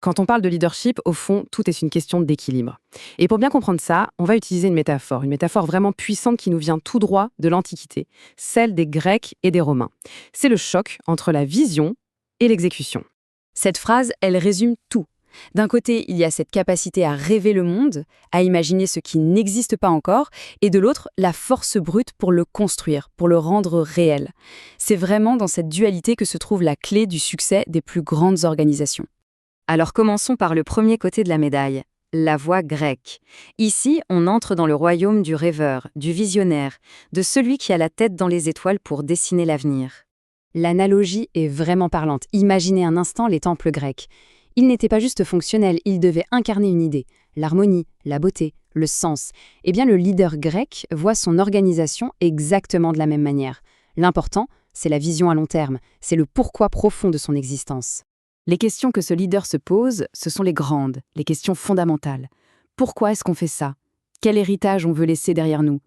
Quand on parle de leadership, au fond, tout est une question d'équilibre. Et pour bien comprendre ça, on va utiliser une métaphore vraiment puissante qui nous vient tout droit de l'Antiquité, celle des Grecs et des Romains. C'est le choc entre la vision et l'exécution. Cette phrase, elle résume tout. D'un côté, il y a cette capacité à rêver le monde, à imaginer ce qui n'existe pas encore, et de l'autre, la force brute pour le construire, pour le rendre réel. C'est vraiment dans cette dualité que se trouve la clé du succès des plus grandes organisations. Alors commençons par le premier côté de la médaille, la voie grecque. Ici, on entre dans le royaume du rêveur, du visionnaire, de celui qui a la tête dans les étoiles pour dessiner l'avenir. L'analogie est vraiment parlante. Imaginez un instant les temples grecs. Ils n'étaient pas juste fonctionnels, ils devaient incarner une idée, l'harmonie, la beauté, le sens. Eh bien, le leader grec voit son organisation exactement de la même manière. L'important, c'est la vision à long terme, c'est le pourquoi profond de son existence. Les questions que ce leader se pose, ce sont les grandes, les questions fondamentales. Pourquoi est-ce qu'on fait ça? Quel héritage on veut laisser derrière nous?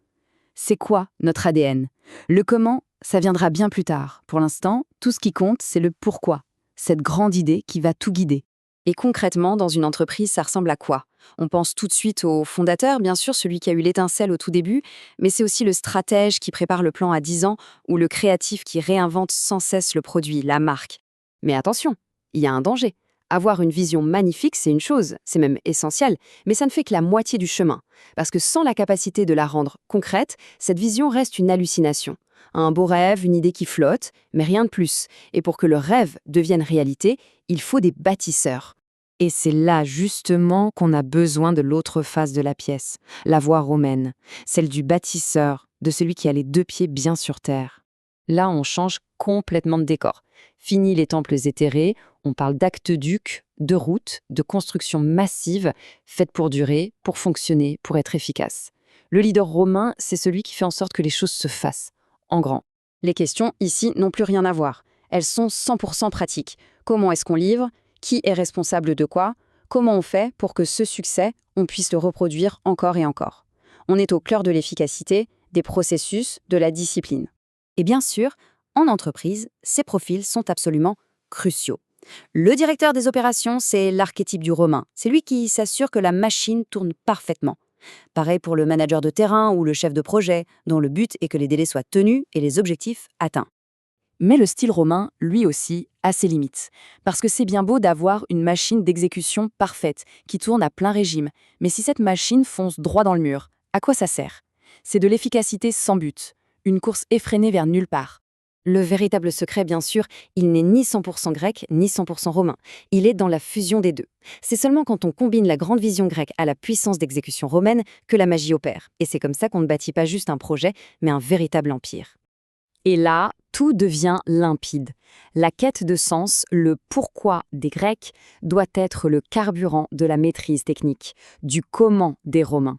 C'est quoi notre ADN? Le comment, ça viendra bien plus tard. Pour l'instant, tout ce qui compte, c'est le pourquoi, cette grande idée qui va tout guider. Et concrètement, dans une entreprise, ça ressemble à quoi? On pense tout de suite au fondateur, bien sûr, celui qui a eu l'étincelle au tout début, mais c'est aussi le stratège qui prépare le plan à 10 ans ou le créatif qui réinvente sans cesse le produit, la marque. Mais attention, il y a un danger. Avoir une vision magnifique, c'est une chose, c'est même essentiel, mais ça ne fait que la moitié du chemin. Parce que sans la capacité de la rendre concrète, cette vision reste une hallucination. Un beau rêve, une idée qui flotte, mais rien de plus. Et pour que le rêve devienne réalité, il faut des bâtisseurs. Et c'est là justement qu'on a besoin de l'autre face de la pièce, la voie romaine, celle du bâtisseur, de celui qui a les deux pieds bien sur terre. Là, on change complètement de décor. Fini les temples éthérés, on parle d'aqueducs, de routes, de constructions massives, faites pour durer, pour fonctionner, pour être efficaces. Le leader romain, c'est celui qui fait en sorte que les choses se fassent, en grand. Les questions, ici, n'ont plus rien à voir. Elles sont 100% pratiques. Comment est-ce qu'on livre? Qui est responsable de quoi? Comment on fait pour que ce succès, on puisse le reproduire encore et encore? On est au cœur de l'efficacité, des processus, de la discipline. Et bien sûr, en entreprise, ces profils sont absolument cruciaux. Le directeur des opérations, c'est l'archétype du romain. C'est lui qui s'assure que la machine tourne parfaitement. Pareil pour le manager de terrain ou le chef de projet, dont le but est que les délais soient tenus et les objectifs atteints. Mais le style romain, lui aussi, a ses limites. Parce que c'est bien beau d'avoir une machine d'exécution parfaite, qui tourne à plein régime. Mais si cette machine fonce droit dans le mur, à quoi ça sert? C'est de l'efficacité sans but, une course effrénée vers nulle part. Le véritable secret, bien sûr, il n'est ni 100% grec, ni 100% romain. Il est dans la fusion des deux. C'est seulement quand on combine la grande vision grecque à la puissance d'exécution romaine que la magie opère. Et c'est comme ça qu'on ne bâtit pas juste un projet, mais un véritable empire. Et là, tout devient limpide. La quête de sens, le pourquoi des Grecs, doit être le carburant de la maîtrise technique, du comment des Romains.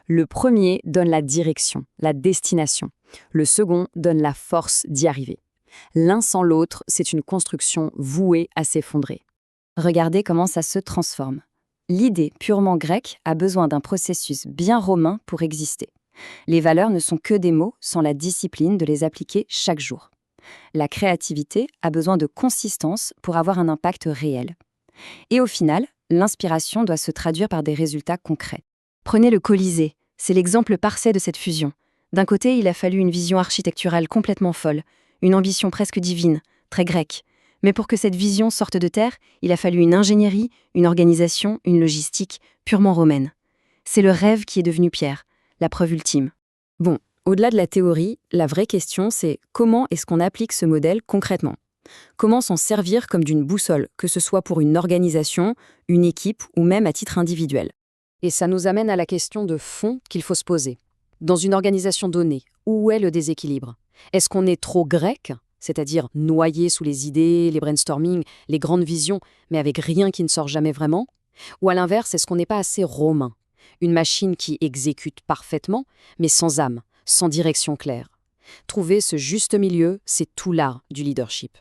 Le premier donne la direction, la destination. Le second donne la force d'y arriver. L'un sans l'autre, c'est une construction vouée à s'effondrer. Regardez comment ça se transforme. L'idée purement grecque a besoin d'un processus bien romain pour exister. Les valeurs ne sont que des mots sans la discipline de les appliquer chaque jour. La créativité a besoin de consistance pour avoir un impact réel. Et au final, l'inspiration doit se traduire par des résultats concrets. Prenez le Colisée, c'est l'exemple parfait de cette fusion. D'un côté, il a fallu une vision architecturale complètement folle, une ambition presque divine, très grecque. Mais pour que cette vision sorte de terre, il a fallu une ingénierie, une organisation, une logistique purement romaine. C'est le rêve qui est devenu pierre, la preuve ultime. Bon, au-delà de la théorie, la vraie question c'est comment est-ce qu'on applique ce modèle concrètement? Comment s'en servir comme d'une boussole, que ce soit pour une organisation, une équipe ou même à titre individuel? Et ça nous amène à la question de fond qu'il faut se poser. Dans une organisation donnée, où est le déséquilibre? Est-ce qu'on est trop grec, c'est-à-dire noyé sous les idées, les brainstorming, les grandes visions, mais avec rien qui ne sort jamais vraiment? Ou à l'inverse, est-ce qu'on n'est pas assez romain? Une machine qui exécute parfaitement, mais sans âme, sans direction claire. Trouver ce juste milieu, c'est tout l'art du leadership.